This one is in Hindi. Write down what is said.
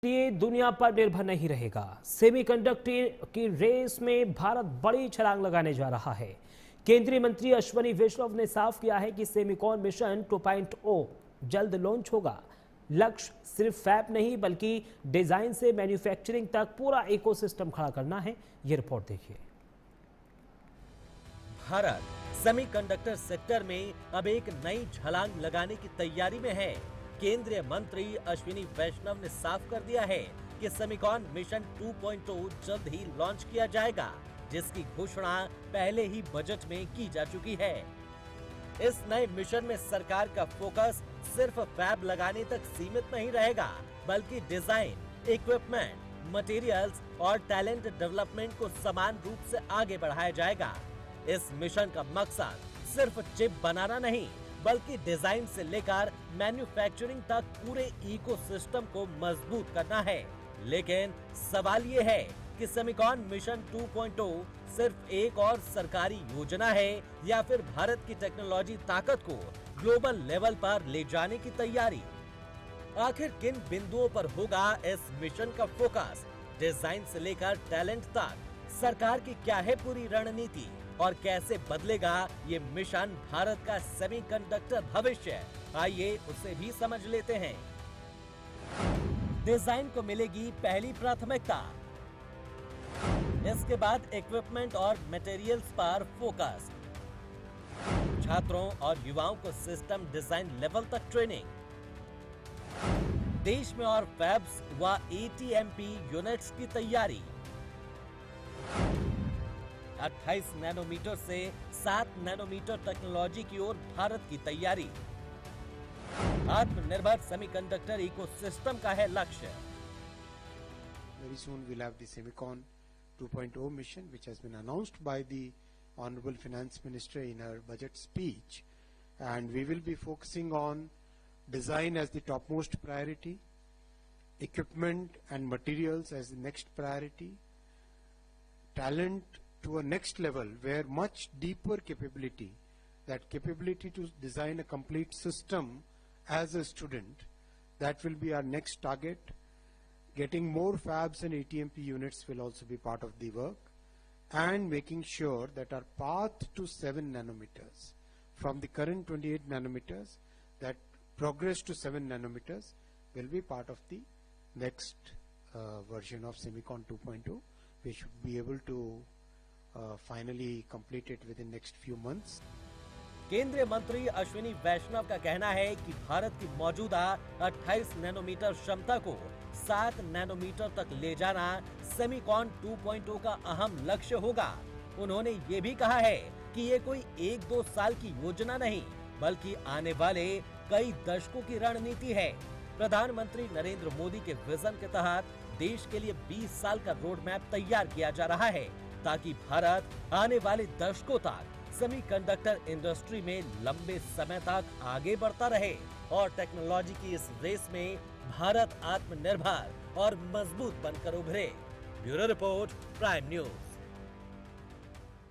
लिए दुनिया पर निर्भर नहीं रहेगा। सेमीकंडक्टर की रेस में भारत बड़ी छलांग लगाने जा रहा है। केंद्रीय मंत्री अश्विनी वैष्णव ने साफ किया है कि सेमिकॉन मिशन 2.0 जल्द लॉन्च होगा। लक्ष्य सिर्फ फैब नहीं बल्कि डिजाइन से मैन्युफैक्चरिंग तक पूरा इकोसिस्टम खड़ा करना है। ये रिपोर्ट देखिए। भारत सेमीकंडक्टर सेक्टर में अब एक नई छलांग लगाने की तैयारी में है। केंद्रीय मंत्री अश्विनी वैष्णव ने साफ कर दिया है कि सेमिकॉन मिशन 2.0 जल्द ही लॉन्च किया जाएगा, जिसकी घोषणा पहले ही बजट में की जा चुकी है। इस नए मिशन में सरकार का फोकस सिर्फ फैब लगाने तक सीमित नहीं रहेगा, बल्कि डिजाइन, इक्विपमेंट, मटेरियल्स और टैलेंट डेवलपमेंट को समान रूप से आगे बढ़ाया जाएगा। इस मिशन का मकसद सिर्फ चिप बनाना नहीं, बल्कि डिजाइन से लेकर मैन्युफैक्चरिंग तक पूरे इकोसिस्टम को मजबूत करना है। लेकिन सवाल ये है कि सेमिकॉन मिशन 2.0 सिर्फ एक और सरकारी योजना है या फिर भारत की टेक्नोलॉजी ताकत को ग्लोबल लेवल पर ले जाने की तैयारी। आखिर किन बिंदुओं पर होगा इस मिशन का फोकस? डिजाइन से लेकर टैलेंट तक सरकार की क्या है पूरी रणनीति और कैसे बदलेगा ये मिशन भारत का सेमीकंडक्टर भविष्य? आइए उसे भी समझ लेते हैं। डिजाइन को मिलेगी पहली प्राथमिकता। इसके बाद इक्विपमेंट और मटेरियल्स पर फोकस। छात्रों और युवाओं को सिस्टम डिजाइन लेवल तक ट्रेनिंग। देश में और फैब्स व एटीएमपी यूनिट्स की तैयारी। 28 नैनोमीटर से 7 नैनोमीटर टेक्नोलॉजी की ओर भारत की तैयारी। आत्मनिर्भर सेमीकंडक्टर इकोसिस्टम का है लक्ष्य। Very soon we'll have the Semicon 2.0 mission, which has been announced by the Honorable Finance Minister in her budget speech, and we will be focusing on design as the topmost priority, equipment and materials as the next priority, talent to a next level where much deeper capability, that capability to design a complete system as a student, that will be our next target. Getting more fabs and ATMP units will also be part of the work, and making sure that our path to 7 nanometers from the current 28 nanometers, that progress to 7 nanometers will be part of the next version of Semicon 2.0. We should be able to finally complete it within next few months. केंद्रीय मंत्री अश्विनी वैष्णव का कहना है कि भारत की मौजूदा 28 नैनोमीटर क्षमता को 7 नैनोमीटर तक ले जाना सेमिकॉन 2.0 का अहम लक्ष्य होगा। उन्होंने ये भी कहा है कि ये कोई 1-2 साल की योजना नहीं, बल्कि आने वाले कई दशकों की रणनीति है। प्रधानमंत्री नरेंद्र मोदी के विजन के तहत देश के लिए 20 साल का रोड मैप तैयार किया जा रहा है, ताकि भारत आने वाले दशकों तक सेमीकंडक्टर इंडस्ट्री में लंबे समय तक आगे बढ़ता रहे और टेक्नोलॉजी की इस रेस में भारत आत्मनिर्भर और मजबूत बनकर उभरे। Bureau report, prime news.